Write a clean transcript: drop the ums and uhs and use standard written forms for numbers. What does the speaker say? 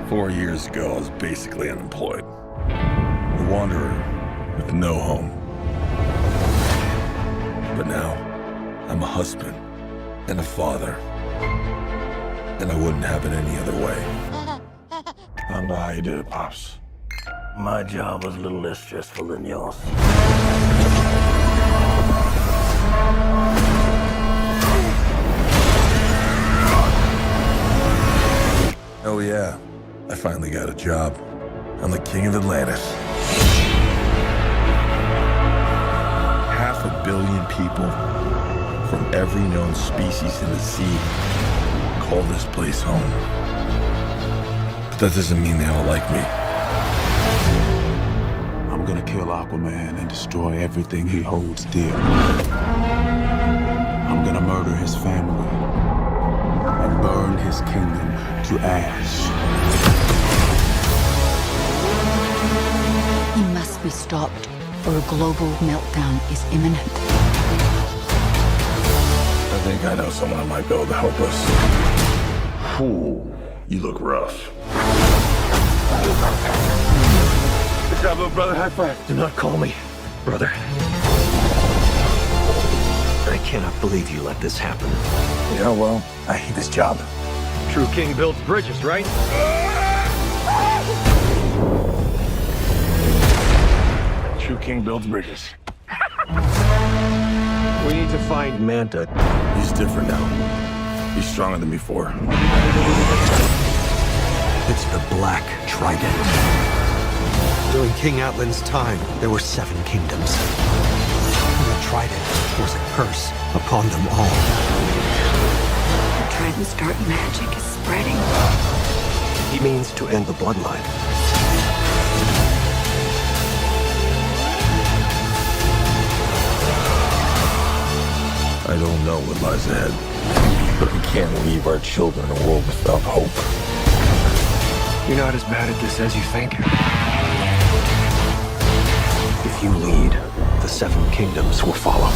4 years ago, I was basically unemployed. A wanderer with no home. But now, I'm a husband and a father. And I wouldn't have it any other way. I don't know how you did it, Pops. My job was a little less stressful than yours. Oh yeah, I finally got a job. I'm the king of Atlantis. 500 million people from every known species in the sea call this place home. But that doesn't mean they all like me. I'm gonna kill Aquaman and destroy everything he holds dear. I'm gonna murder his family and burn his kingdom to ash. He must be stopped, or a global meltdown is imminent. I think I know someone who might be able to help us. Ooh, you look rough. Good job, little brother. High five. Do not call me brother. I cannot believe you let this happen. Yeah, well, I hate this job. True king builds bridges, right? True king builds bridges. We need to find Manta. He's different now. He's stronger than before. It's the Black Trident. During King Atlan's time, there were 7 kingdoms. And the Trident was a curse upon them all. The Trident's dark magic is spreading. He means to end the bloodline. I don't know what lies ahead, but we can't leave our children in a world without hope. You're not as bad at this as you think. If you lead, the 7 kingdoms will follow.